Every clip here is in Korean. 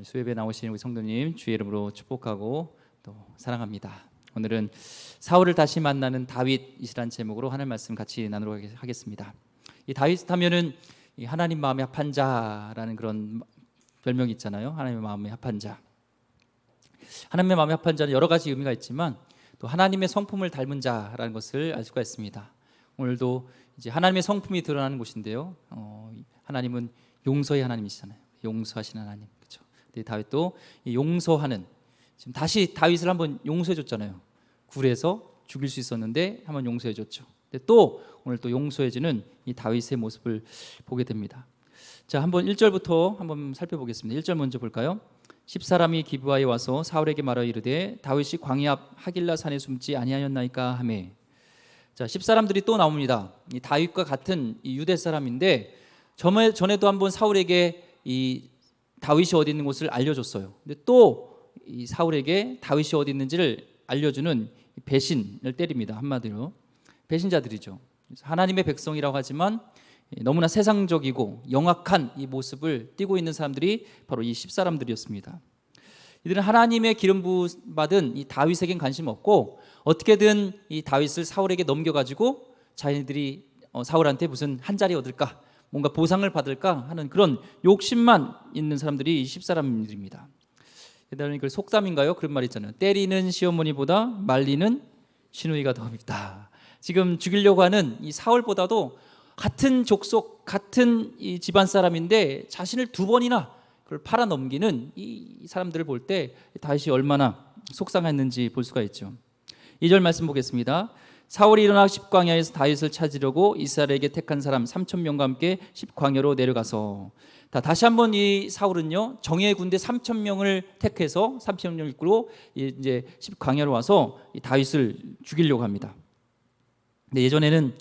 수협에 나오신 우리 성도님 주의 이름으로 축복하고 또 사랑합니다. 오늘은 사울을 다시 만나는 다윗이라는 제목으로 하나님 말씀 같이 나누도록 하겠습니다. 이 다윗 하면은 이 하나님 마음에 합한 자라는 그런 별명이 있잖아요. 하나님의 마음에 합한 자. 하나님의 마음에 합한 자는 여러 가지 의미가 있지만 또 하나님의 성품을 닮은 자라는 것을 알 수가 있습니다. 오늘도 이제 하나님의 성품이 드러나는 곳인데요. 하나님은 용서의 하나님이시잖아요. 용서하시는 하나님. 그렇죠. 다윗도 이 용서하는, 지금 다시 다윗을 한번 용서해 줬잖아요. 굴에서 죽일 수 있었는데 한번 용서해 줬죠. 근데 또 오늘 또 용서해 주는 이 다윗의 모습을 보게 됩니다. 자, 한번 1절부터 한번 살펴보겠습니다. 1절 먼저 볼까요? 10사람이 기브아에 와서 사울에게 말하여 이르되 다윗이 광야 앞 하길라 산에 숨지 아니하였나이까 하매. 자, 10사람들이 또 나옵니다. 이 다윗과 같은 이 유대 사람인데 전에도 한번 사울에게 이 다윗이 어디 있는 곳을 알려줬어요. 근데 또 이 사울에게 다윗이 어디 있는지를 알려주는 배신을 때립니다. 한마디로 배신자들이죠. 하나님의 백성이라고 하지만 너무나 세상적이고 영악한 이 모습을 띠고 있는 사람들이 바로 이 10사람들이었습니다. 이들은 하나님의 기름 부음 받은 이 다윗에겐 관심 없고 어떻게든 이 다윗을 사울에게 넘겨가지고 자기들이 사울한테 무슨 한 자리 얻을까, 뭔가 보상을 받을까 하는 그런 욕심만 있는 사람들이 이 10사람들입니다. 그다음에 그 속담인가요? 그런 말 있잖아요. 때리는 시어머니보다 말리는 시누이가 더 밉다. 지금 죽이려고 하는 이 사울보다도 같은 족속, 같은 이 집안 사람인데 자신을 두 번이나 그걸 팔아 넘기는 이 사람들을 볼 때 다윗이 얼마나 속상했는지 볼 수가 있죠. 2절 말씀 보겠습니다. 사울이 일어나 십광야에서 다윗을 찾으려고 이스라엘에게 택한 사람 3,000명과 함께 십광야로 내려가서, 다시 한번 이 사울은요 정예 군대 3,000명을 택해서 3,000명을 이끌고 이제 십광야로 와서 이 다윗을 죽이려고 합니다. 근데 예전에는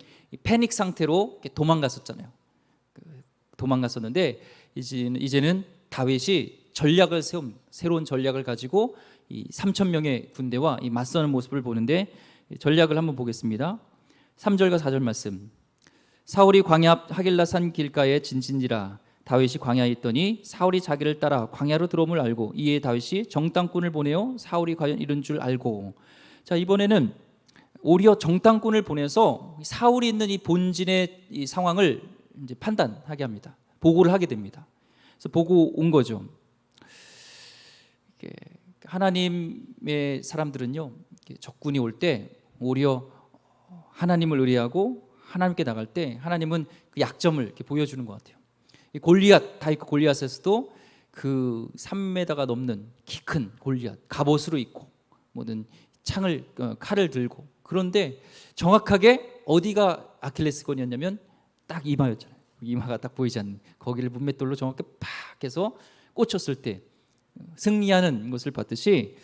패닉 상태로 도망갔었잖아요. 도망갔었는데 이제는 다윗이 전략을 새로운 전략을 가지고 이 3,000명의 군대와 이 맞서는 모습을 보는데 전략을 한번 보겠습니다. 3절과 4절 말씀. 사울이 광야 앞 하길라 산 길가에 진진지라 다윗이 광야에 있더니 사울이 자기를 따라 광야로 들어옴을 알고 이에 다윗이 정탐꾼을 보내어 사울이 과연 이런 줄 알고. 자, 이번에는 오히려 정탐꾼을 보내서 사울이 있는 이 본진의 이 상황을 이제 판단하게 합니다. 보고를 하게 됩니다. 그래서 보고 온 거죠. 하나님의 사람들은요 적군이 올 때 오히려 하나님을 의뢰하고 하나님께 나갈 때 하나님은 그 약점을 이렇게 보여주는 것 같아요. 이 골리앗, 다윗 골리앗에서도 그 3m가 넘는 키 큰 골리앗, 갑옷으로 입고 모든 칼을 들고, 그런데 정확하게 어디가 아킬레스건이었냐면 딱 이마였잖아요. 이마가 딱 보이지 않는 거기를 문맷돌로 정확히 팍 해서 꽂혔을 때 승리하는 것을 봤듯이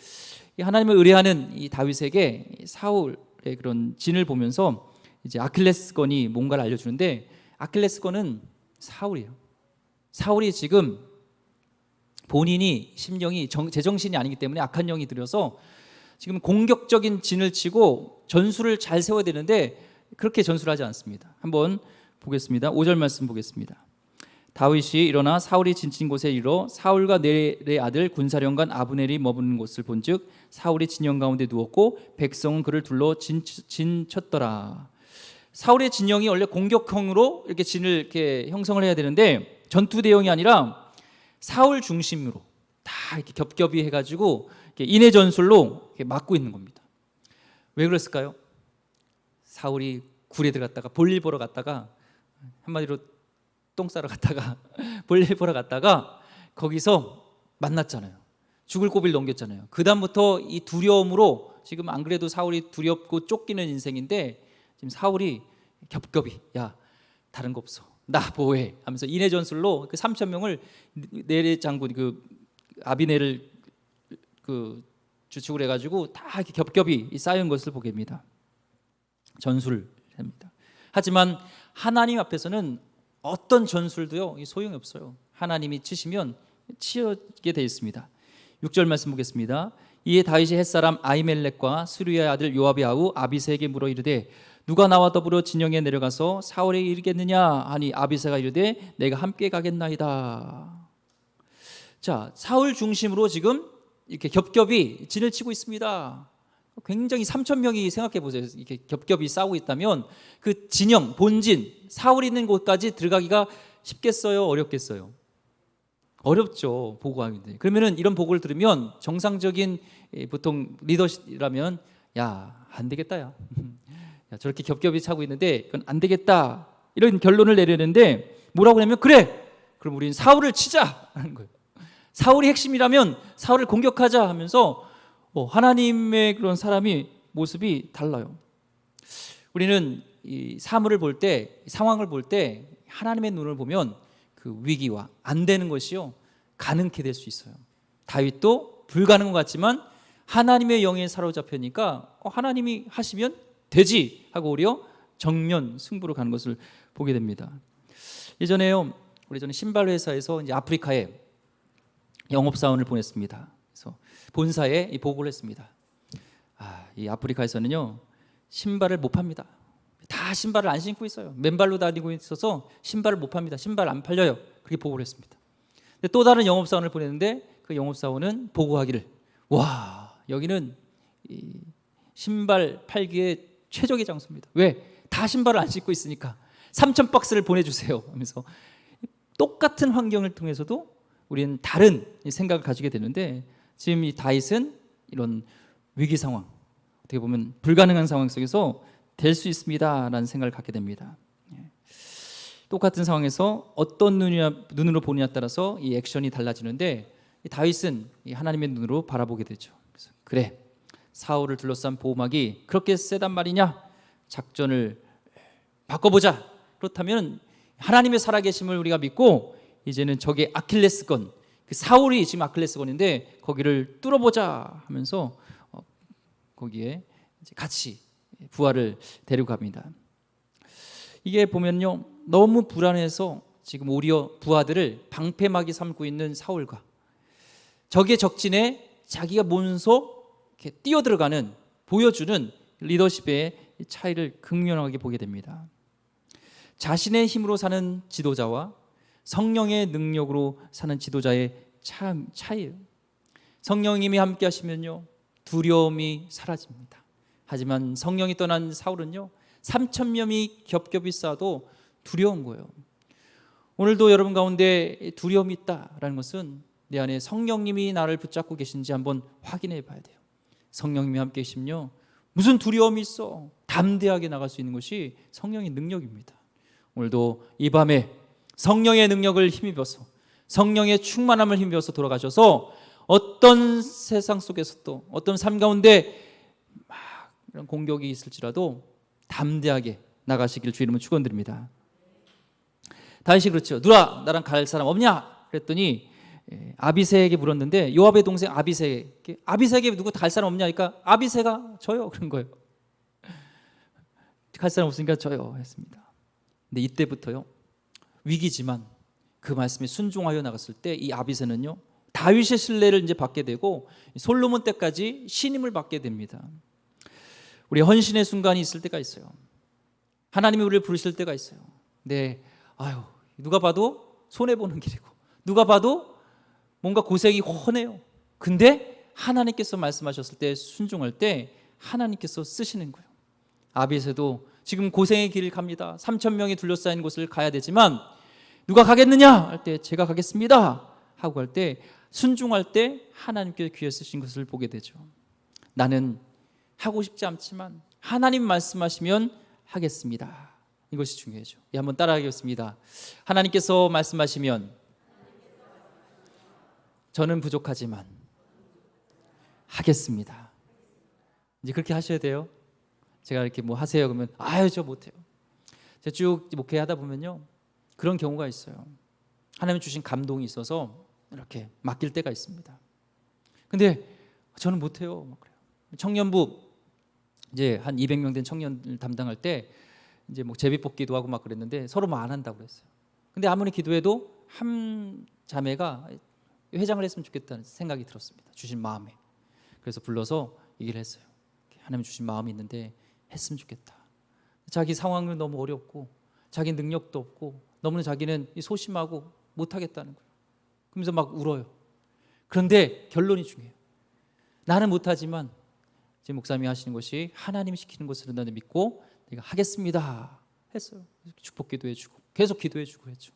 하나님을 의뢰하는 이 다윗에게 사울의 그런 진을 보면서 이제 아킬레스건이 뭔가를 알려주는데, 아킬레스건은 사울이에요. 사울이 지금 본인이 심령이 제정신이 아니기 때문에 악한 영이 들여서 지금 공격적인 진을 치고 전술을 잘 세워야 되는데 그렇게 전술을 하지 않습니다. 한번 보겠습니다. 5절 말씀 보겠습니다. 다윗이 일어나 사울이 진친 곳에 이르러 사울과 넬의 아들 군사령관 아브넬이 머무는 곳을 본즉 사울이 진영 가운데 누웠고 백성은 그를 둘러 진쳤더라. 사울의 진영이 원래 공격형으로 이렇게 진을 이렇게 형성을 해야 되는데 전투 대형이 아니라 사울 중심으로 다 이렇게 겹겹이 해가지고 인해 전술로 이렇게 막고 있는 겁니다. 왜 그랬을까요? 사울이 굴에 들어갔다가 볼일 보러 갔다가, 한마디로 똥 싸러 갔다가 볼일 보러 갔다가 거기서 만났잖아요. 죽을 고비를 넘겼잖아요. 그 다음부터 이 두려움으로, 지금 안 그래도 사울이 두렵고 쫓기는 인생인데 지금 사울이 겹겹이 야 다른 거 없어 나 보호해 하면서 인해 전술로 그 3,000명을 네레 장군 그 아비넬을 그 주축을 해가지고 다 이렇게 겹겹이 쌓인 것을 보게 됩니다. 전술을 합니다. 하지만 하나님 앞에서는 어떤 전술도요 소용이 없어요. 하나님이 치시면 치게 되어 있습니다. 6절 말씀 보겠습니다. 이에 다윗이 햇사람 아히멜렉과 스루야의 아들 요압의 아우 아비새에게 물어 이르되 누가 나와 더불어 진영에 내려가서 사울에게 이르겠느냐 하니 아비새가 이르되 내가 함께 가겠나이다. 자, 사울 중심으로 지금 이렇게 겹겹이 진을 치고 있습니다. 굉장히 3천 명이 생각해 보세요. 이렇게 겹겹이 싸우고 있다면 그 진영, 본진, 사울이 있는 곳까지 들어가기가 쉽겠어요? 어렵겠어요? 어렵죠. 보고하는데. 그러면은 이런 보고를 들으면 정상적인 보통 리더십이라면 야, 안 되겠다 야. 야, 저렇게 겹겹이 차고 있는데 그건 안 되겠다. 이런 결론을 내리는데 뭐라고 하냐면 그래. 그럼 우리는 사울을 치자 하는 거예요. 사울이 핵심이라면 사울을 공격하자 하면서 하나님의 그런 사람이 모습이 달라요. 우리는 이 사물을 볼 때, 상황을 볼 때 하나님의 눈을 보면 그 위기와 안 되는 것이요 가능케 될 수 있어요. 다윗도 불가능한 것 같지만 하나님의 영에 사로잡히니까 하나님이 하시면 되지 하고 오히려 정면 승부로 가는 것을 보게 됩니다. 예전에요, 우리 전에 신발 회사에서 이제 아프리카에 영업사원을 보냈습니다. 그래서 본사에 이 보고를 했습니다. 이 아프리카에서는요 신발을 못 팝니다. 다 신발을 안 신고 있어요. 맨발로 다니고 있어서 신발을 못 팝니다. 신발 안 팔려요. 그렇게 보고를 했습니다. 근데 또 다른 영업사원을 보냈는데 그 영업사원은 보고하기를 와 여기는 이 신발 팔기에 최적의 장소입니다. 왜? 다 신발을 안 신고 있으니까 3,000박스를 보내주세요 하면서 똑같은 환경을 통해서도 우리는 다른 생각을 가지게 되는데 지금 이 다윗은 이런 위기 상황 어떻게 보면 불가능한 상황 속에서 될 수 있습니다라는 생각을 갖게 됩니다. 똑같은 상황에서 어떤 눈으로 보느냐에 따라서 이 액션이 달라지는데 이 다윗은 이 하나님의 눈으로 바라보게 되죠. 그래서 그래 사울을 둘러싼 보호막이 그렇게 세단 말이냐 작전을 바꿔보자. 그렇다면 하나님의 살아계심을 우리가 믿고 이제는 적의 아킬레스건 그 사울이 지금 아킬레스건인데 거기를 뚫어보자 하면서 거기에 이제 같이 부하를 데리고 갑니다. 이게 보면요 너무 불안해서 지금 오히려 부하들을 방패막이 삼고 있는 사울과 적의 적진에 자기가 먼저 이렇게 뛰어들어가는 보여주는 리더십의 차이를 극명하게 보게 됩니다. 자신의 힘으로 사는 지도자와 성령의 능력으로 사는 지도자의 차이예요. 성령님이 함께 하시면요 두려움이 사라집니다. 하지만 성령이 떠난 사울은요 3,000명이 겹겹이 쌓아도 두려운 거예요. 오늘도 여러분 가운데 두려움이 있다라는 것은 내 안에 성령님이 나를 붙잡고 계신지 한번 확인해 봐야 돼요. 성령님이 함께 계시면요 무슨 두려움이 있어 담대하게 나갈 수 있는 것이 성령의 능력입니다. 오늘도 이 밤에 성령의 능력을 힘입어서 성령의 충만함을 힘입어서 돌아가셔서 어떤 세상 속에서도 어떤 삶 가운데 막 이런 공격이 있을지라도 담대하게 나가시길 주 이름으로 축원드립니다. 다윗이 그렇죠. 누나 나랑 갈 사람 없냐? 그랬더니 아비새에게 물었는데 요압의 동생 아비새에게 누구 갈 사람 없냐? 그러니까 아비새가 저요 그런 거예요. 갈 사람 없으니까 저요 했습니다. 근데 이때부터요 위기지만 그 말씀에 순종하여 나갔을 때 이 아비새는요 다윗의 신뢰를 이제 받게 되고 솔로몬 때까지 신임을 받게 됩니다. 우리 헌신의 순간이 있을 때가 있어요. 하나님이 우리를 부르실 때가 있어요. 네, 누가 봐도 손해 보는 길이고 누가 봐도 뭔가 고생이 훤해요. 근데 하나님께서 말씀하셨을 때 순종할 때 하나님께서 쓰시는 거예요. 아비새도 지금 고생의 길을 갑니다. 3,000명이 둘러싸인 곳을 가야 되지만 누가 가겠느냐 할 때 제가 가겠습니다 하고 할 때 순종할 때 하나님께서 귀에 쓰신 것을 보게 되죠. 나는 하고 싶지 않지만 하나님 말씀하시면 하겠습니다. 이것이 중요하죠. 한번 따라하겠습니다. 하나님께서 말씀하시면 저는 부족하지만 하겠습니다. 이제 그렇게 하셔야 돼요. 제가 이렇게 뭐 하세요 그러면 저 못해요. 제가 쭉 목회하다 보면요 그런 경우가 있어요. 하나님 주신 감동이 있어서 이렇게 맡길 때가 있습니다. 근데 저는 못해요. 막 그래요. 청년부 이제 한 200명 된 청년을 담당할 때 이제 뭐 제비뽑기도 하고 막 그랬는데 서로 뭐 안 한다고 그랬어요. 근데 아무리 기도해도 한 자매가 회장을 했으면 좋겠다는 생각이 들었습니다. 주신 마음에. 그래서 불러서 얘기를 했어요. 하나님 주신 마음이 있는데 했으면 좋겠다. 자기 상황은 너무 어렵고 자기 능력도 없고 너무나 자기는 소심하고 못하겠다는 거예요. 그러면서 막 울어요. 그런데 결론이 중요해요. 나는 못하지만 제 목사님이 하시는 것이 하나님이 시키는 것을 나는 믿고 내가 하겠습니다 했어요. 축복 기도해주고 계속 기도해주고 했죠.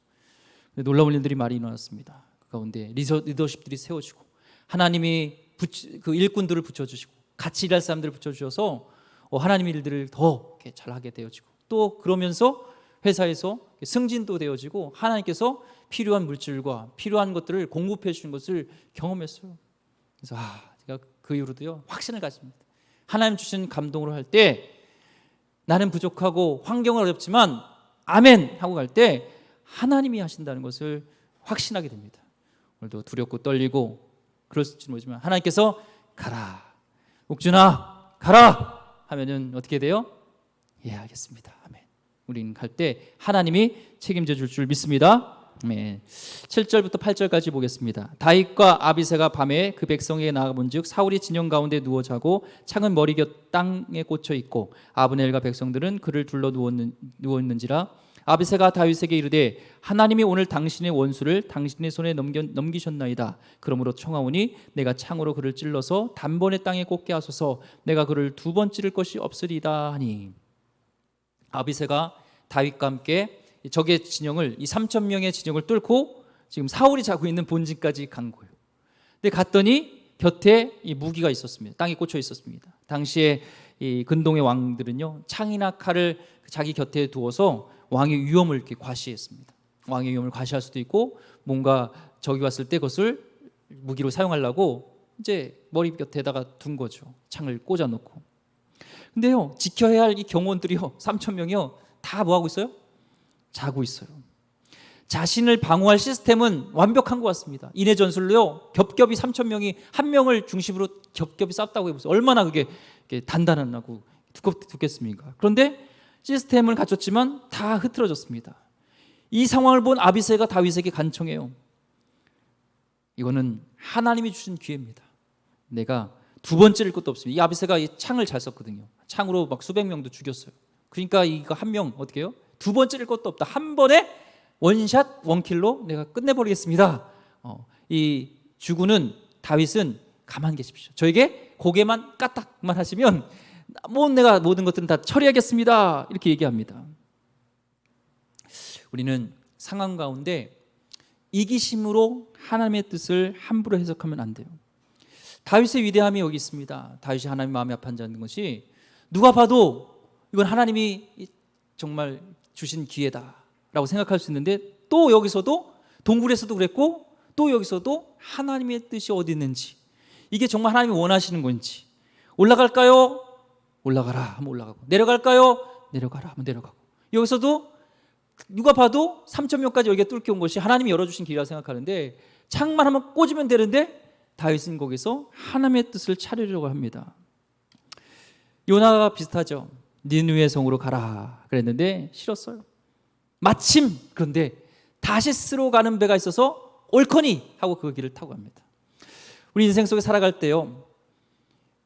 놀라운 일들이 많이 일어났습니다. 그 가운데 리더십들이 세워지고 하나님이 그 일꾼들을 붙여주시고 같이 일할 사람들을 붙여주셔서 하나님의 일들을 더 잘하게 되어지고 또 그러면서 회사에서 승진도 되어지고 하나님께서 필요한 물질과 필요한 것들을 공급해 주시는 것을 경험했어요. 그래서 제가 그 이후로도요 확신을 가집니다. 하나님 주신 감동으로 할 때 나는 부족하고 환경은 어렵지만 아멘 하고 갈 때 하나님이 하신다는 것을 확신하게 됩니다. 오늘도 두렵고 떨리고 그럴지 모르지만 하나님께서 가라 옥준아 가라 하면은 어떻게 돼요? 예 알겠습니다. 아멘. 우리는 갈 때 하나님이 책임져 줄 믿습니다. 네. 7절부터 8절까지 보겠습니다. 다윗과 아비새가 밤에 그 백성에게 나가본즉 사울이 진영 가운데 누워 자고 창은 머리 곁 땅에 꽂혀 있고 아브넬과 백성들은 그를 둘러 누워 있는지라 아비새가 다윗에게 이르되 하나님이 오늘 당신의 원수를 당신의 손에 넘기셨나이다. 그러므로 청하오니 내가 창으로 그를 찔러서 단번에 땅에 꽂게 하소서. 내가 그를 두 번 찌를 것이 없으리다 하니 아비새가 다윗과 함께 적의 진영을 이 3천 명의 진영을 뚫고 지금 사울이 자고 있는 본진까지 간 거예요. 근데 갔더니 곁에 이 무기가 있었습니다. 땅에 꽂혀 있었습니다. 당시에 이 근동의 왕들은요 창이나 칼을 자기 곁에 두어서 왕의 위험을 이렇게 과시했습니다. 왕의 위험을 과시할 수도 있고 뭔가 적이 왔을 때 그것을 무기로 사용하려고 이제 머리 곁에다가 둔 거죠. 창을 꽂아놓고. 근데요 지켜야 할 이 경호원들이요 3천 명이요 다 뭐 하고 있어요? 자고 있어요. 자신을 방어할 시스템은 완벽한 것 같습니다. 인해 전술로요 겹겹이 3천 명이 한 명을 중심으로 겹겹이 쌌다고 해보세요. 얼마나 그게 단단하고 두껍겠습니까? 그런데 시스템을 갖췄지만 다 흐트러졌습니다. 이 상황을 본 아비새가 다윗에게 간청해요. 이거는 하나님이 주신 기회입니다. 내가 두 번 찌를 것도 없습니다. 이 아비새가 이 창을 잘 썼거든요. 창으로 막 수백 명도 죽였어요. 그러니까 이거 한 명 어떻게 해요? 두 번 찌를 것도 없다. 한 번에 원샷 원킬로 내가 끝내버리겠습니다. 이 주군은 다윗은 가만 계십시오. 저에게 고개만 까딱만 하시면 내가 모든 것들은 다 처리하겠습니다. 이렇게 얘기합니다. 우리는 상황 가운데 이기심으로 하나님의 뜻을 함부로 해석하면 안 돼요. 다윗의 위대함이 여기 있습니다. 다윗이 하나님 마음에 합한다는 것이 누가 봐도 이건 하나님이 정말 주신 기회다라고 생각할 수 있는데 또 여기서도 동굴에서도 그랬고 또 여기서도 하나님의 뜻이 어디 있는지 이게 정말 하나님이 원하시는 건지 올라갈까요? 올라가라 하면 올라가고 내려갈까요? 내려가라 하면 내려가고 여기서도 누가 봐도 3천 명까지 여기에 뚫게 온 것이 하나님이 열어주신 길이라고 생각하는데 창만 한번 꽂으면 되는데 다윗은 거기서 하나님의 뜻을 차리려고 합니다. 요나가 비슷하죠. 니느웨 성으로 가라 그랬는데 싫었어요. 마침 그런데 다시스로 가는 배가 있어서 옳거니 하고 그 길을 타고 갑니다. 우리 인생 속에 살아갈 때요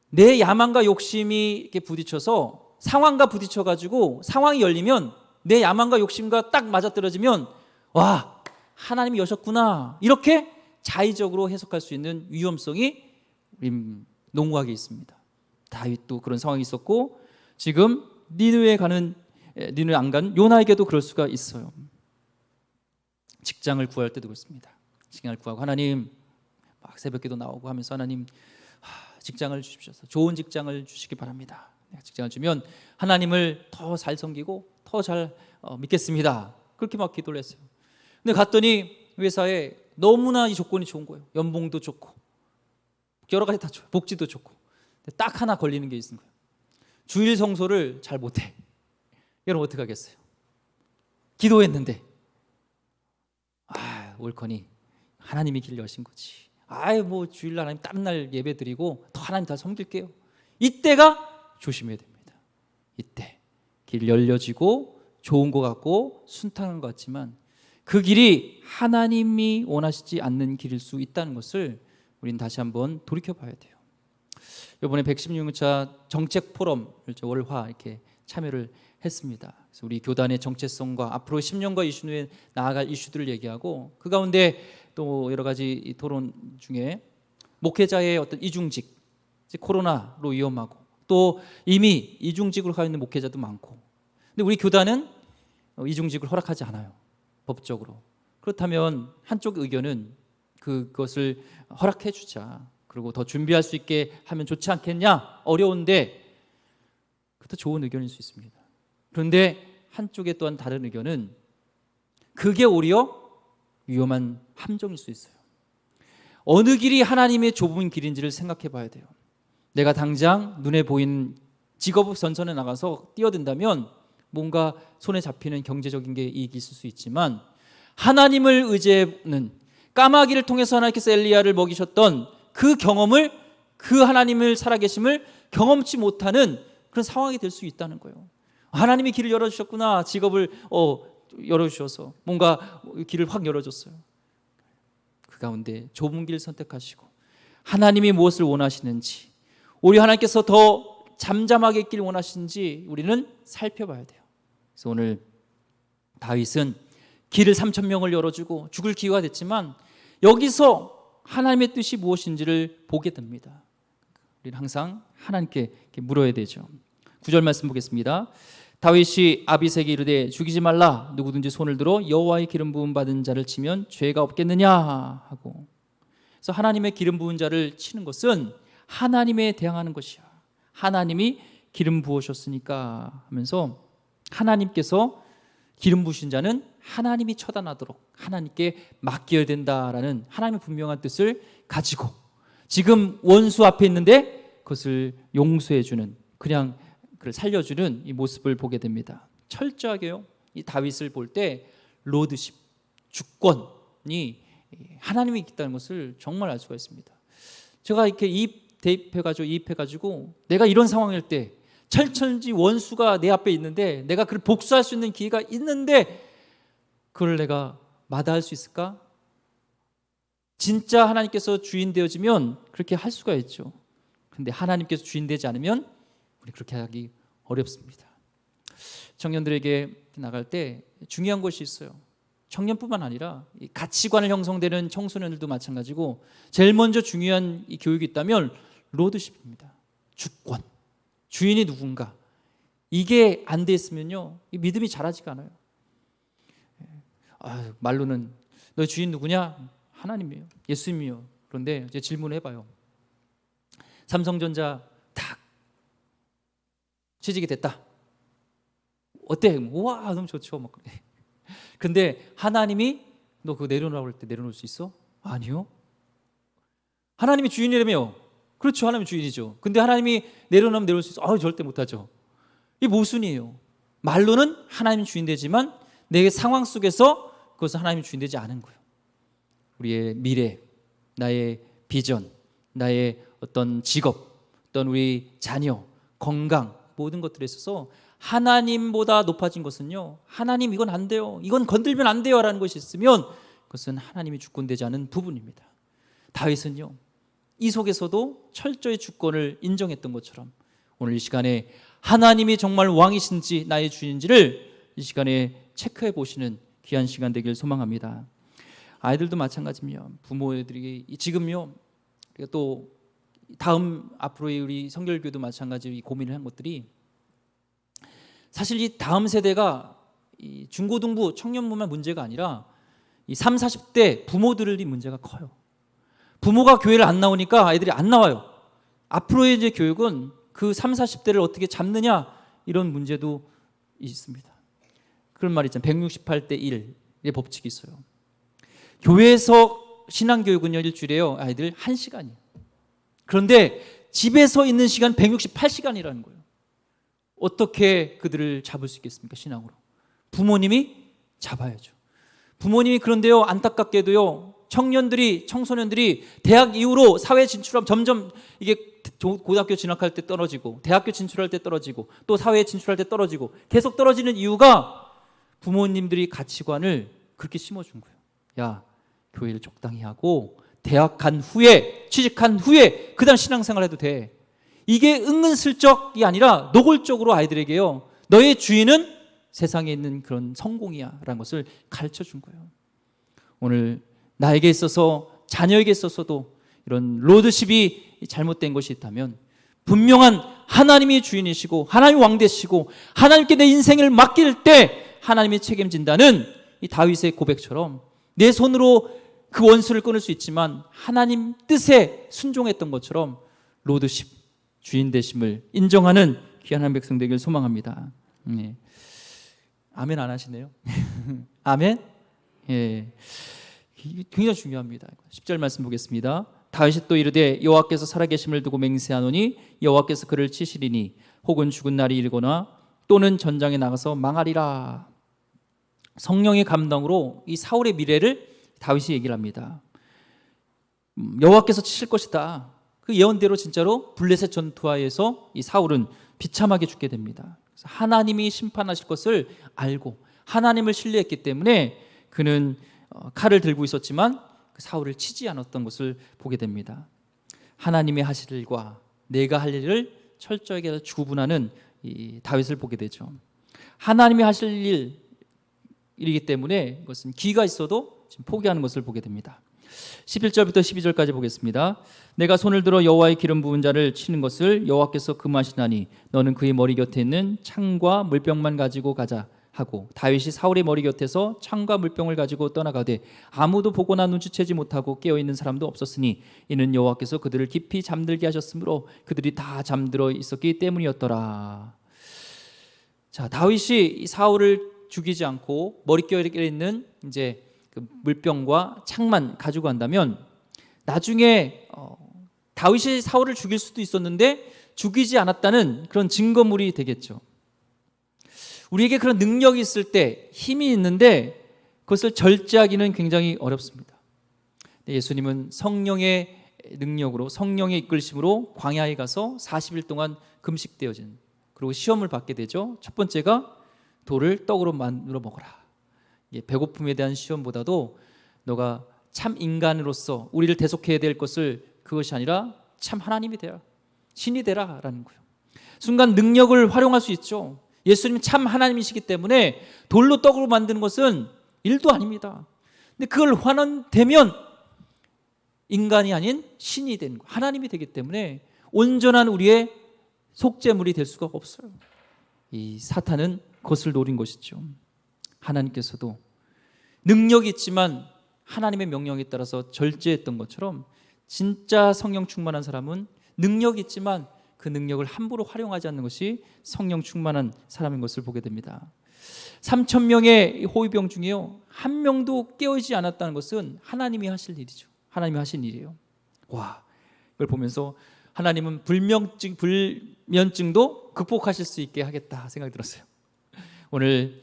내 야망과 욕심이 이렇게 부딪혀서 상황과 부딪혀가지고 상황이 열리면 내 야망과 욕심과 딱 맞아떨어지면 와 하나님이 여셨구나 이렇게 자의적으로 해석할 수 있는 위험성이 농후하게 있습니다. 다윗도 그런 상황이 있었고 지금 니느웨 안 간 요나에게도 그럴 수가 있어요. 직장을 구할 때도 그렇습니다. 직장을 구하고 하나님 막 새벽기도 나오고 하면서 하나님 직장을 주십시오. 좋은 직장을 주시기 바랍니다. 직장을 주면 하나님을 더 잘 섬기고 더 잘 믿겠습니다. 그렇게 막 기도를 했어요. 근데 갔더니 회사에 너무나 이 조건이 좋은 거예요. 연봉도 좋고 여러 가지 다 좋아요. 복지도 좋고 딱 하나 걸리는 게 있는 거예요. 주일 성소를 잘 못해. 여러분 어떻게 하겠어요? 기도했는데 옳거니 하나님이 길 여신 거지. 뭐 주일날 하나님 다른 날 예배 드리고 더 하나님 다 섬길게요. 이때가 조심해야 됩니다. 이때 길 열려지고 좋은 것 같고 순탄한 것 같지만 그 길이 하나님이 원하시지 않는 길일 수 있다는 것을 우리는 다시 한번 돌이켜 봐야 돼요. 이번에 116차 정책 포럼 월화 이렇게 참여를 했습니다. 그래서 우리 교단의 정체성과 앞으로 10년과 20년 후에 나아갈 이슈들을 얘기하고 그 가운데 또 여러 가지 토론 중에 목회자의 어떤 이중직, 코로나로 위험하고 또 이미 이중직으로 가 있는 목회자도 많고, 근데 우리 교단은 이중직을 허락하지 않아요, 법적으로. 그렇다면 한쪽 의견은 그것을 허락해 주자, 그리고 더 준비할 수 있게 하면 좋지 않겠냐? 어려운데 그것도 좋은 의견일 수 있습니다. 그런데 한쪽에 또한 다른 의견은 그게 오히려 위험한 함정일 수 있어요. 어느 길이 하나님의 좁은 길인지를 생각해 봐야 돼요. 내가 당장 눈에 보이는 직업 전선에 나가서 뛰어든다면 뭔가 손에 잡히는 경제적인 게 이익이 있을 수 있지만, 하나님을 의지하는, 까마귀를 통해서 하나님께서 엘리야를 먹이셨던 그 경험을, 그 하나님을 살아계심을 경험치 못하는 그런 상황이 될 수 있다는 거예요. 하나님이 길을 열어주셨구나, 직업을 열어주셔서 뭔가 길을 확 열어줬어요. 그 가운데 좁은 길 선택하시고 하나님이 무엇을 원하시는지, 우리 하나님께서 더 잠잠하게 있길 원하시는지 우리는 살펴봐야 돼요. 그래서 오늘 다윗은 길을 3,000명을 열어주고 죽을 기회가 됐지만 여기서 하나님의 뜻이 무엇인지를 보게 됩니다. 우리는 항상 하나님께 물어야 되죠. 9절 말씀 보겠습니다. 다윗이 아비새에게 이르되 죽이지 말라, 누구든지 손을 들어 여호와의 기름 부음 받은 자를 치면 죄가 없겠느냐 하고. 그래서 하나님의 기름 부은 자를 치는 것은 하나님에 대항하는 것이야. 하나님이 기름 부으셨으니까 하면서 하나님께서 기름 부으신 자는 하나님이 처단하도록 하나님께 맡겨야 된다라는 하나님의 분명한 뜻을 가지고 지금 원수 앞에 있는데 그것을 용서해 주는, 그냥 그를 살려주는 이 모습을 보게 됩니다. 철저하게요, 이 다윗을 볼 때 로드십, 주권이 하나님이 있다는 것을 정말 알 수가 있습니다. 제가 이렇게 이입해가지고 내가 이런 상황일 때, 철천지 원수가 내 앞에 있는데 내가 그를 복수할 수 있는 기회가 있는데 그걸 내가 마다할 수 있을까? 진짜 하나님께서 주인 되어지면 그렇게 할 수가 있죠. 그런데 하나님께서 주인 되지 않으면 우리 그렇게 하기 어렵습니다. 청년들에게 나갈 때 중요한 것이 있어요. 청년뿐만 아니라 이 가치관을 형성되는 청소년들도 마찬가지고 제일 먼저 중요한 이 교육이 있다면 로드십입니다. 주권, 주인이 누군가, 이게 안 돼 있으면요 이 믿음이 자라지가 않아요. 말로는 너희 주인 누구냐? 하나님이에요, 예수님이요. 그런데 이제 질문을 해봐요. 삼성전자 딱 취직이 됐다. 어때? 우와 너무 좋죠. 막 그래. 근데 하나님이 너 그거 내려놓으라고 할 때 내려놓을 수 있어? 아니요. 하나님이 주인이라며. 그렇죠, 하나님이 주인이죠. 근데 하나님이 내려놓으면 내려올 수 있어? 절대 못하죠. 이게 모순이에요. 말로는 하나님이 주인 되지만 내 상황 속에서 그것은 하나님이 주인 되지 않은 거예요. 우리의 미래, 나의 비전, 나의 어떤 직업, 어떤 우리 자녀, 건강, 모든 것들에 있어서 하나님보다 높아진 것은요, 하나님 이건 안 돼요, 이건 건들면 안 돼요 라는 것이 있으면 그것은 하나님이 주권되지 않은 부분입니다. 다윗은요 이 속에서도 철저히 주권을 인정했던 것처럼 오늘 이 시간에 하나님이 정말 왕이신지 나의 주인지를 이 시간에 체크해 보시는 귀한 시간 되길 소망합니다. 아이들도 마찬가지입니다. 부모들이 지금요, 또 다음 앞으로의 우리 성결교도 마찬가지로 이 고민을 한 것들이, 사실 이 다음 세대가 이 중고등부 청년부만 문제가 아니라 이 3, 40대 부모들이 문제가 커요. 부모가 교회를 안 나오니까 아이들이 안 나와요. 앞으로의 이제 교육은 그 3, 40대를 어떻게 잡느냐, 이런 문제도 있습니다. 그런 말이 있잖아요. 168대 1의 법칙이 있어요. 교회에서 신앙교육은요 일주일에요 아이들 1시간이에요. 그런데 집에서 있는 시간 168시간이라는 거예요. 어떻게 그들을 잡을 수 있겠습니까? 신앙으로 부모님이 잡아야죠. 부모님이. 그런데요 안타깝게도요 청소년들이 대학 이후로 사회 진출하면 점점 이게 고등학교 진학할 때 떨어지고 대학교 진출할 때 떨어지고 또 사회에 진출할 때 떨어지고 계속 떨어지는 이유가 부모님들이 가치관을 그렇게 심어준 거예요. 야, 교회를 적당히 하고 대학 간 후에 취직한 후에 그 다음 신앙생활 해도 돼. 이게 은근슬쩍이 아니라 노골적으로 아이들에게요 너의 주인은 세상에 있는 그런 성공이야 라는 것을 가르쳐 준 거예요. 오늘 나에게 있어서 자녀에게 있어서도 이런 로드십이 잘못된 것이 있다면 분명한 하나님이 주인이시고 하나님이 왕 되시고 하나님께 내 인생을 맡길 때 하나님이 책임진다는 이 다윗의 고백처럼 내 손으로 그 원수를 끊을 수 있지만 하나님 뜻에 순종했던 것처럼 로드십 주인 되심을 인정하는 귀한 한 백성 되길 소망합니다. 네. 아멘 안 하시네요. 아멘. 예. 굉장히 중요합니다. 10절 말씀 보겠습니다. 다윗이 또 이르되 여호와께서 살아계심을 두고 맹세하노니 여호와께서 그를 치시리니 혹은 죽은 날이 이르거나 또는 전장에 나가서 망하리라. 성령의 감동으로 이 사울의 미래를 다윗이 얘기를 합니다. 여호와께서 치실 것이다. 그 예언대로 진짜로 블레셋 전투하에서 이 사울은 비참하게 죽게 됩니다. 그래서 하나님이 심판하실 것을 알고 하나님을 신뢰했기 때문에 그는 칼을 들고 있었지만 그 사울을 치지 않았던 것을 보게 됩니다. 하나님의 하실 일과 내가 할 일을 철저하게 구분하는 이 다윗을 보게 되죠. 하나님이 하실 일이기 때문에 그것은 기가 있어도 지금 포기하는 것을 보게 됩니다. 11절부터 12절까지 보겠습니다. 내가 손을 들어 여호와의 기름 부은 자를 치는 것을 여호와께서 금하시나니 너는 그의 머리 곁에 있는 창과 물병만 가지고 가자 하고 다윗이 사울의 머리 곁에서 창과 물병을 가지고 떠나가되 아무도 보거나 눈치채지 못하고 깨어있는 사람도 없었으니 이는 여호와께서 그들을 깊이 잠들게 하셨으므로 그들이 다 잠들어 있었기 때문이었더라. 자, 다윗이 사울을 죽이지 않고 머릿결에 있는 이제 그 물병과 창만 가지고 간다면 나중에 다윗이 사울을 죽일 수도 있었는데 죽이지 않았다는 그런 증거물이 되겠죠. 우리에게 그런 능력이 있을 때 힘이 있는데 그것을 절제하기는 굉장히 어렵습니다. 예수님은 성령의 능력으로 성령의 이끌심으로 광야에 가서 40일 동안 금식되어진 그리고 시험을 받게 되죠. 첫 번째가 돌을 떡으로 만들어 먹어라. 배고픔에 대한 시험보다도 너가 참 인간으로서 우리를 대속해야 될 것을 그것이 아니라 참 하나님이 되라, 신이 되라 라는 거예요. 순간 능력을 활용할 수 있죠. 예수님은 참 하나님이시기 때문에 돌로 떡으로 만드는 것은 일도 아닙니다. 근데 그걸 환원되면 인간이 아닌 신이 되는 거예요. 하나님이 되기 때문에 온전한 우리의 속죄물이 될 수가 없어요. 이 사탄은 그것을 노린 것이죠. 하나님께서도 능력이 있지만 하나님의 명령에 따라서 절제했던 것처럼 진짜 성령 충만한 사람은 능력이 있지만 그 능력을 함부로 활용하지 않는 것이 성령 충만한 사람인 것을 보게 됩니다. 3,000명의 호위병 중에요, 한 명도 깨어있지 않았다는 것은 하나님이 하실 일이죠. 하나님이 하신 일이에요. 와, 이걸 보면서 하나님은 불면증도 극복하실 수 있게 하겠다 생각이 들었어요. 오늘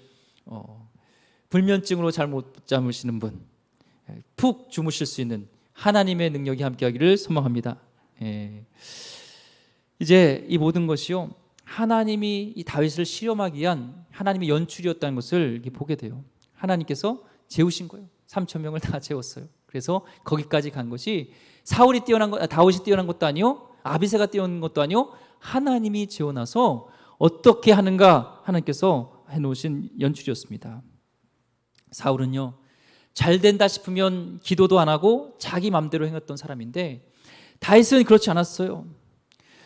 불면증으로 잘 못 잠으시는 분, 푹 주무실 수 있는 하나님의 능력이 함께하기를 소망합니다. 이제 이 모든 것이요, 하나님이 이 다윗을 시험하기 위한 하나님의 연출이었다는 것을 보게 돼요. 하나님께서 재우신 거예요. 3,000명을 다 재웠어요. 그래서 거기까지 간 것이 사울이 뛰어난 것, 다윗이 뛰어난 것도 아니요, 아비새가 뛰어난 것도 아니요, 하나님이 재워놔서 어떻게 하는가 하나님께서 해놓으신 연출이었습니다. 사울은요, 잘 된다 싶으면 기도도 안 하고 자기 마음대로 행했던 사람인데 다윗은 그렇지 않았어요.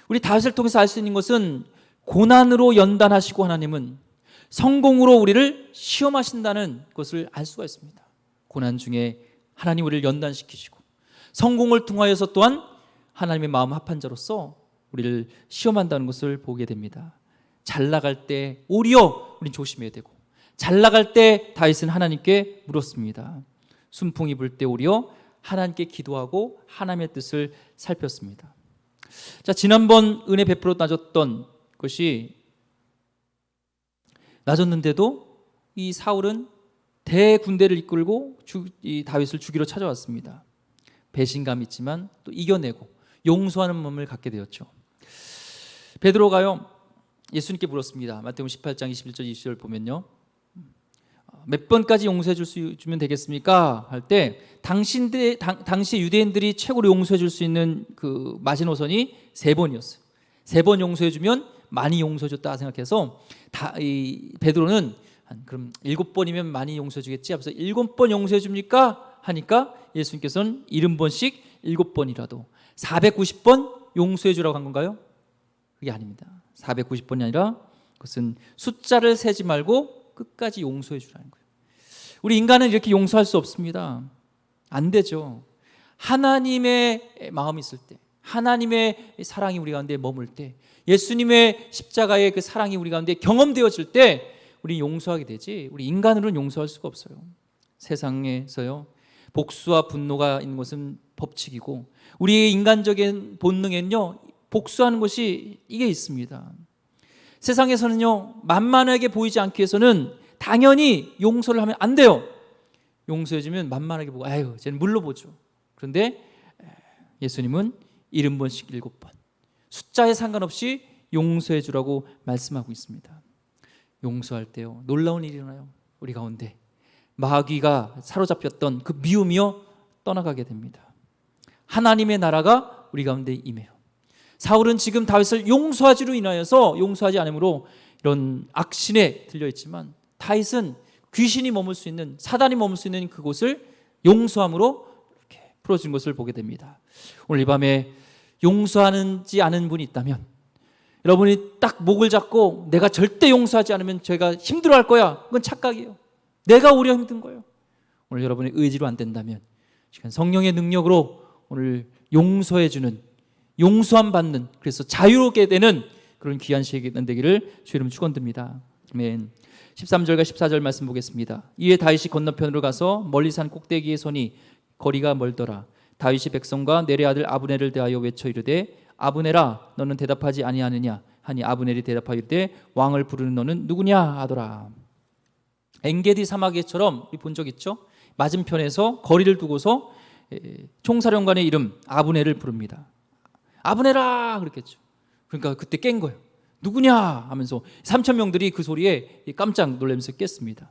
우리 다윗을 통해서 알 수 있는 것은 고난으로 연단하시고 하나님은 성공으로 우리를 시험하신다는 것을 알 수가 있습니다. 고난 중에 하나님 우리를 연단시키시고 성공을 통하여서 또한 하나님의 마음 합한 자로서 우리를 시험한다는 것을 보게 됩니다. 잘 나갈 때 오히려 우리는 조심해야 되고, 잘 나갈 때 다윗은 하나님께 물었습니다. 순풍이 불 때 오히려 하나님께 기도하고 하나님의 뜻을 살폈습니다. 자, 지난번 은혜 베풀어 놔줬던 것이 놔줬는데도 이 사울은 대군대를 이끌고 이 다윗을 죽이러 찾아왔습니다. 배신감 있지만 또 이겨내고 용서하는 마음을 갖게 되었죠. 베드로가요, 예수님께 물었습니다. 마태복음 18장 21절 20절 보면요, 몇 번까지 용서해 주면 되겠습니까? 할 때 당시 유대인들이 최고로 용서해 줄 수 있는 그 마지노선이 3번이었어요. 3번 용서해 주면 많이 용서해 줬다 생각해서 이 베드로는 그럼 7번이면 많이 용서해 주겠지 하면서 7번 용서해 줍니까? 하니까 예수님께서는 70번씩 7번이라도 490번 용서해 주라고 한 건가요? 그게 아닙니다. 490번이 아니라 그것은 숫자를 세지 말고 끝까지 용서해 주라는 거예요. 우리 인간은 이렇게 용서할 수 없습니다. 안 되죠. 하나님의 마음이 있을 때, 하나님의 사랑이 우리 가운데 머물 때, 예수님의 십자가의 그 사랑이 우리 가운데 경험되어질 때 우리 용서하게 되지, 우리 인간으로는 용서할 수가 없어요. 세상에서요, 복수와 분노가 있는 것은 법칙이고 우리의 인간적인 본능에는요, 복수하는 것이 이게 있습니다. 세상에서는요, 만만하게 보이지 않기 위해서는 당연히 용서를 하면 안 돼요. 용서해주면 만만하게 보고 아유 쟤는 물러보죠. 그런데 예수님은 70번씩 7번 숫자에 상관없이 용서해 주라고 말씀하고 있습니다. 용서할 때요, 놀라운 일이 일어나요. 우리 가운데 마귀가 사로잡혔던 그 미움이요 떠나가게 됩니다. 하나님의 나라가 우리 가운데 임해요. 사울은 지금 다윗을 용서하지로 인하여서 용서하지 않으므로 이런 악신에 들려있지만, 다윗은 귀신이 머물 수 있는, 사단이 머물 수 있는 그곳을 용서함으로 이렇게 풀어진 것을 보게 됩니다. 오늘 이 밤에 용서하지 않은 분이 있다면, 여러분이 딱 목을 잡고 내가 절대 용서하지 않으면 제가 힘들어할 거야, 그건 착각이에요. 내가 오히려 힘든 거예요. 오늘 여러분의 의지로 안 된다면 시간 성령의 능력으로 오늘 용서해주는, 용서함 받는, 그래서 자유롭게 되는 그런 귀한 시간 되기를 주 이름 축원드립니다. 아멘. 13절과 14절 말씀 보겠습니다. 이에 다윗이 건너편으로 가서 멀리 산 꼭대기에 서니 거리가 멀더라. 다윗이 백성과 내레 아들 아브넬을 대하여 외쳐 이르되 아브넬아 너는 대답하지 아니하느냐 하니 아브넬이 대답하여 이르되 왕을 부르는 너는 누구냐 하더라. 엔게디 사마귀처럼 본 적 있죠? 맞은편에서 거리를 두고서 총사령관의 이름 아브넬을 부릅니다. 아브넬아 그랬겠죠. 그러니까 그때 깬 거예요. 누구냐 하면서 3,000명들이 그 소리에 깜짝 놀라면서 깼습니다.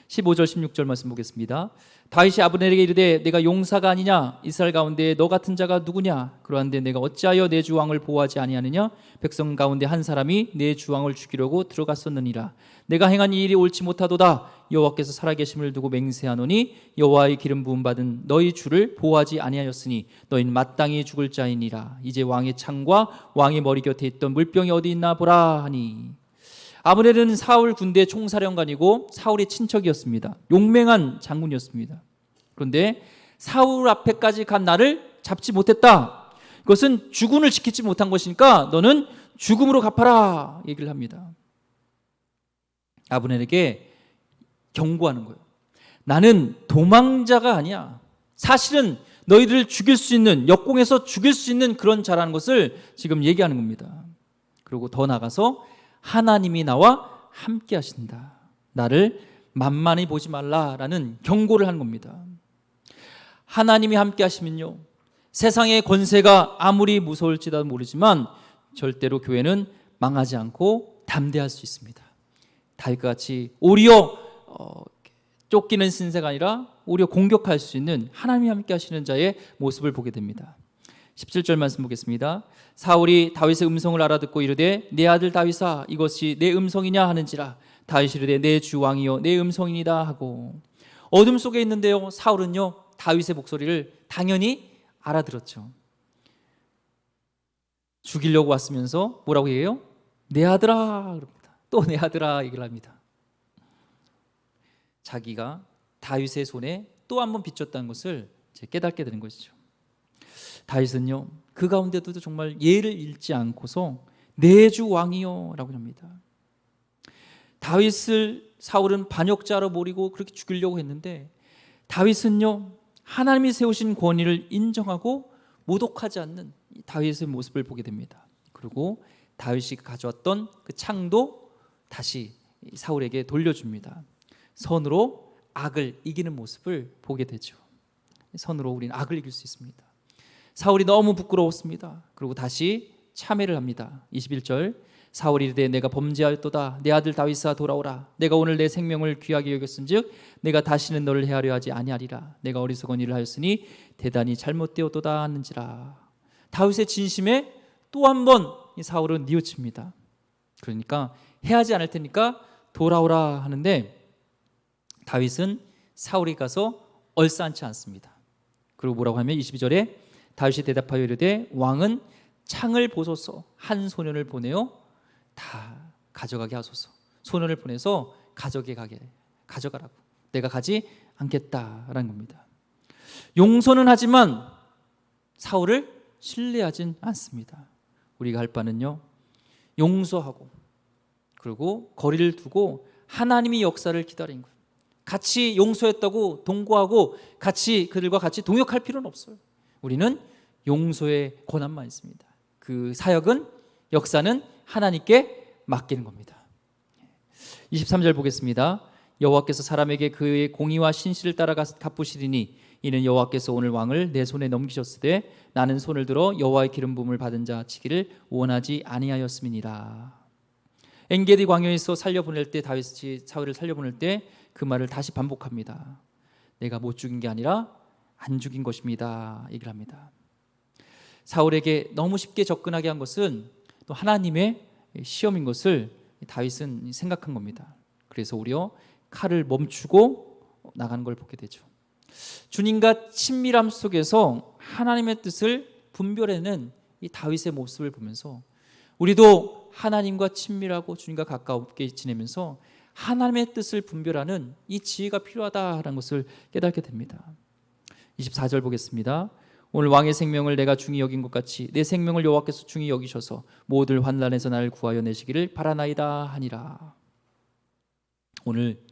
15절 16절 말씀 보겠습니다. 다윗이 아브넬에게 이르되 내가 용사가 아니냐 이스라엘 가운데 너 같은 자가 누구냐 그러한데 내가 어찌하여 내 주 왕을 보호하지 아니하느냐 백성 가운데 한 사람이 내 주 왕을 죽이려고 들어갔었느니라. 내가 행한 이 일이 옳지 못하도다. 여호와께서 살아계심을 두고 맹세하노니 여호와의 기름 부음 받은 너희 주를 보호하지 아니하였으니 너희는 마땅히 죽을 자이니라. 이제 왕의 창과 왕의 머리 곁에 있던 물병이 어디 있나 보라 하니. 아브넬은 사울 군대 총사령관이고 사울의 친척이었습니다. 용맹한 장군이었습니다. 그런데 사울 앞에까지 간 나를 잡지 못했다. 그것은 주군을 지키지 못한 것이니까 너는 죽음으로 갚아라 얘기를 합니다. 아브넬에게 경고하는 거예요. 나는 도망자가 아니야. 사실은 너희들을 죽일 수 있는, 역공에서 죽일 수 있는 그런 자라는 것을 지금 얘기하는 겁니다. 그리고 더 나가서 하나님이 나와 함께 하신다. 나를 만만히 보지 말라라는 경고를 하는 겁니다. 하나님이 함께 하시면요, 세상의 권세가 아무리 무서울지도 모르지만 절대로 교회는 망하지 않고 담대할 수 있습니다. 다윗과 같이 오히려 쫓기는 신세가 아니라 오히려 공격할 수 있는 하나님이 함께 하시는 자의 모습을 보게 됩니다. 17절 말씀 보겠습니다. 사울이 다윗의 음성을 알아듣고 이르되 내 아들 다윗아 이것이 내 음성이냐 하는지라. 다윗이 이르되 내 주 왕이요 내 음성이니다 하고. 어둠 속에 있는데요, 사울은요 다윗의 목소리를 당연히 알아들었죠. 죽이려고 왔으면서 뭐라고 얘기해요? 내 아들아 그럽니다. 또 내 아들아 얘기를 합니다. 자기가 다윗의 손에 또 한 번 비쳤다는 것을 깨닫게 되는 것이죠. 다윗은요 그 가운데도 정말 예를 잃지 않고서 내 주 왕이요 라고 합니다. 다윗을 사울은 반역자로 몰이고 그렇게 죽이려고 했는데 다윗은요 하나님이 세우신 권위를 인정하고 모독하지 않는 다윗의 모습을 보게 됩니다. 그리고 다윗이 가져왔던 그 창도 다시 사울에게 돌려줍니다. 선으로 악을 이기는 모습을 보게 되죠. 선으로 우리는 악을 이길 수 있습니다. 사울이 너무 부끄러웠습니다. 그리고 다시 참회를 합니다. 21절 사울이 이르되 내가 범죄하였도다. 내 아들 다윗아 돌아오라. 내가 오늘 내 생명을 귀하게 여겼은즉 내가 다시는 너를 해하려 하지 아니하리라. 내가 어리석은 일을 하였으니 대단히 잘못되었도다 하는지라. 다윗의 진심에 또 한 번 사울은 뉘우칩니다. 그러니까 해하지 않을 테니까 돌아오라 하는데 다윗은 사울이 가서 얼싸안지 않습니다. 그리고 뭐라고 하면 22절에 다윗이 대답하여 이르되 왕은 창을 보소서. 한 소년을 보내어 다 가져가게 하소서. 소년을 보내서 가져가라고. 내가 가지 않겠다라는 겁니다. 용서는 하지만 사울을 신뢰하진 않습니다. 우리가 할 바는요, 용서하고 그리고 거리를 두고 하나님의 역사를 기다리는 거예요. 같이 용서했다고 동거하고 그들과 같이 동역할 필요는 없어요. 우리는 용서의 권한만 있습니다. 그 사역은, 역사는 하나님께 맡기는 겁니다. 23절 보겠습니다. 여호와께서 사람에게 그의 공의와 신실을 따라 갚으시리니 이는 여호와께서 오늘 왕을 내 손에 넘기셨으되 나는 손을 들어 여호와의 기름 부음을 받은 자 치기를 원하지 아니하였음이니라. 엔게디 광야에서 살려보낼 때, 다윗이 사울을 살려보낼 때 그 말을 다시 반복합니다. 내가 못 죽인 게 아니라 안 죽인 것입니다. 얘기를 합니다. 사울에게 너무 쉽게 접근하게 한 것은 또 하나님의 시험인 것을 다윗은 생각한 겁니다. 그래서 오히려 칼을 멈추고 나가는 걸 보게 되죠. 주님과 친밀함 속에서 하나님의 뜻을 분별해낸 이 다윗의 모습을 보면서 우리도 하나님과 친밀하고 주님과 가깝게 지내면서 하나님의 뜻을 분별하는 이 지혜가 필요하다는 것을 깨닫게 됩니다. 24절 보겠습니다. 오늘 왕의 생명을 내가 중히 여긴 것 같이 내 생명을 여호와께서 중히 여기셔서 모든 환난에서 나를 구하여 내시기를 바라나이다 하니라. 오늘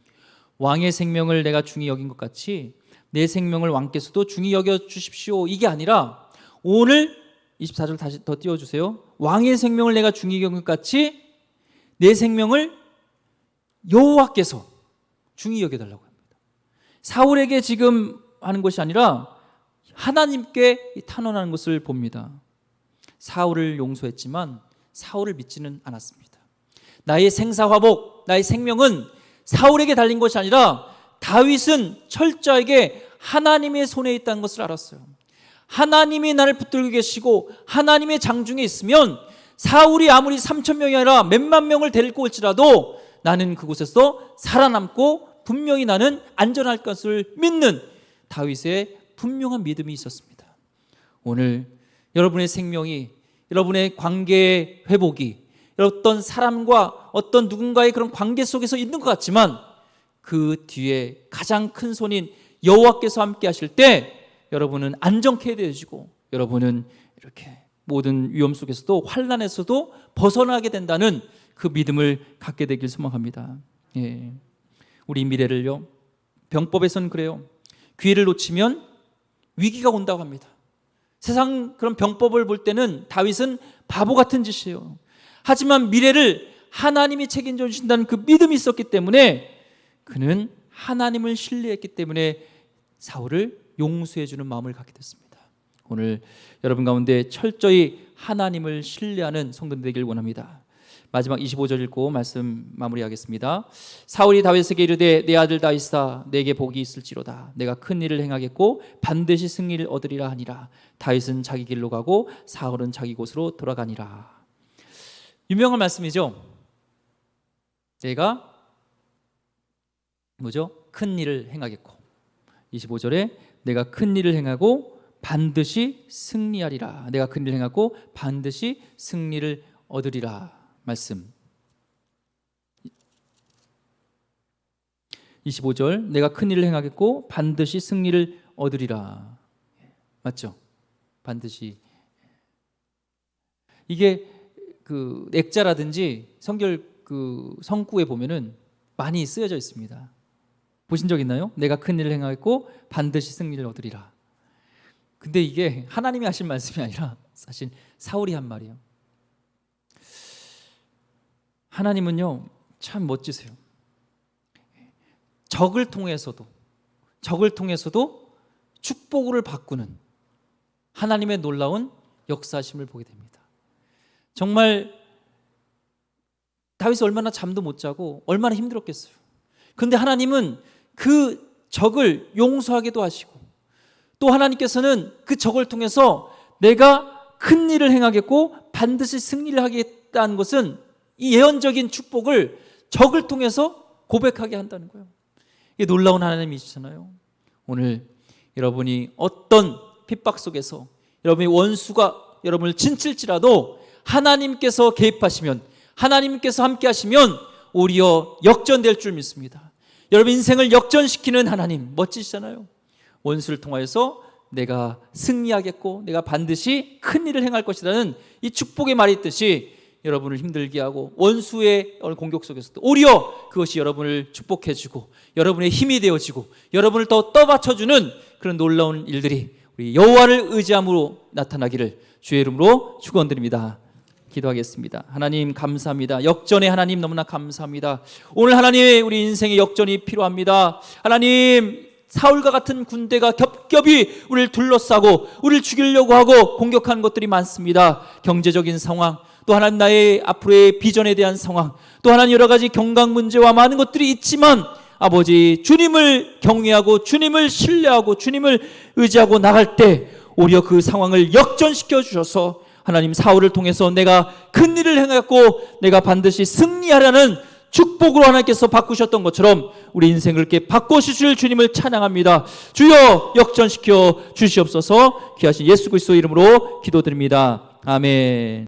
왕의 생명을 내가 중히 여긴 것 같이 내 생명을 왕께서도 중히 여겨 주십시오. 이게 아니라 오늘 24절 다시 더 띄워주세요. 왕의 생명을 내가 중히 여긴 것 같이 내 생명을 여호와께서 중히 여겨달라고 합니다. 사울에게 지금 하는 것이 아니라 하나님께 탄원하는 것을 봅니다. 사울을 용서했지만 사울을 믿지는 않았습니다. 나의 생사화복, 나의 생명은 사울에게 달린 것이 아니라 다윗은 철저하게 하나님의 손에 있다는 것을 알았어요. 하나님이 나를 붙들고 계시고 하나님의 장중에 있으면 사울이 아무리 3,000명이 아니라 몇만 명을 데리고 올지라도 나는 그곳에서 살아남고 분명히 나는 안전할 것을 믿는 다윗의 분명한 믿음이 있었습니다. 오늘 여러분의 생명이, 여러분의 관계의 회복이 어떤 사람과 어떤 누군가의 그런 관계 속에서 있는 것 같지만 그 뒤에 가장 큰 손인 여호와께서 함께 하실 때 여러분은 안정케 되어지고 여러분은 이렇게 모든 위험 속에서도 환난에서도 벗어나게 된다는 그 믿음을 갖게 되길 소망합니다. 예. 우리 미래를요, 병법에서는 그래요. 기회를 놓치면 위기가 온다고 합니다. 세상 그런 병법을 볼 때는 다윗은 바보 같은 짓이에요. 하지만 미래를 하나님이 책임져 주신다는 그 믿음이 있었기 때문에 그는 하나님을 신뢰했기 때문에 사울을 용서해 주는 마음을 갖게 됐습니다. 오늘 여러분 가운데 철저히 하나님을 신뢰하는 성도들 되길 원합니다. 마지막 25절 읽고 말씀 마무리하겠습니다. 사울이 다윗에게 이르되 내 아들 다윗아 내게 복이 있을지로다. 내가 큰 일을 행하겠고 반드시 승리를 얻으리라 하니라. 다윗은 자기 길로 가고 사울은 자기 곳으로 돌아가니라. 유명한 말씀이죠. 내가 큰 일을 행하겠고 25절에 내가 큰 일을 행하고 반드시 승리하리라. 내가 큰 일을 행하고 반드시 승리를 얻으리라. 말씀 25절 내가 큰 일을 행하겠고 반드시 승리를 얻으리라. 맞죠? 반드시. 이게 그 액자라든지 성결 그 성구에 보면은 많이 쓰여져 있습니다. 보신 적 있나요? 내가 큰 일을 행하겠고 반드시 승리를 얻으리라. 근데 이게 하나님이 하신 말씀이 아니라 사실 사울이 한 말이에요. 하나님은요 참 멋지세요. 적을 통해서도 축복을 바꾸는 하나님의 놀라운 역사심을 보게 됩니다. 정말 다윗이 얼마나 잠도 못 자고 얼마나 힘들었겠어요. 그런데 하나님은 그 적을 용서하기도 하시고 또 하나님께서는 그 적을 통해서 내가 큰 일을 행하겠고 반드시 승리를 하겠다는 것은 이 예언적인 축복을 적을 통해서 고백하게 한다는 거예요. 이게 놀라운 하나님이시잖아요. 오늘 여러분이 어떤 핍박 속에서 여러분의 원수가 여러분을 진칠지라도 하나님께서 개입하시면, 하나님께서 함께 하시면 오히려 역전될 줄 믿습니다. 여러분 인생을 역전시키는 하나님 멋지시잖아요. 원수를 통하여서 내가 승리하겠고 내가 반드시 큰 일을 행할 것이라는 이 축복의 말이 있듯이 여러분을 힘들게 하고 원수의 공격 속에서도 오히려 그것이 여러분을 축복해주고 여러분의 힘이 되어지고 여러분을 더 떠받쳐주는 그런 놀라운 일들이 우리 여호와를 의지함으로 나타나기를 주의 이름으로 축원드립니다. 기도하겠습니다. 하나님 감사합니다. 역전의 하나님 너무나 감사합니다. 오늘 하나님 우리 인생의 역전이 필요합니다. 하나님 사울과 같은 군대가 겹겹이 우리를 둘러싸고 우리를 죽이려고 하고 공격하는 것들이 많습니다. 경제적인 상황, 또 하나님 나의 앞으로의 비전에 대한 상황, 또 하나님 여러 가지 경각 문제와 많은 것들이 있지만 아버지 주님을 경외하고 주님을 신뢰하고 주님을 의지하고 나갈 때 오히려 그 상황을 역전시켜 주셔서 하나님 사울을 통해서 내가 큰 일을 행하고 내가 반드시 승리하라는 축복으로 하나님께서 바꾸셨던 것처럼 우리 인생을 이렇게 바꿔주실 주님을 찬양합니다. 주여 역전시켜 주시옵소서. 귀하신 예수 그리스도 이름으로 기도드립니다. 아멘.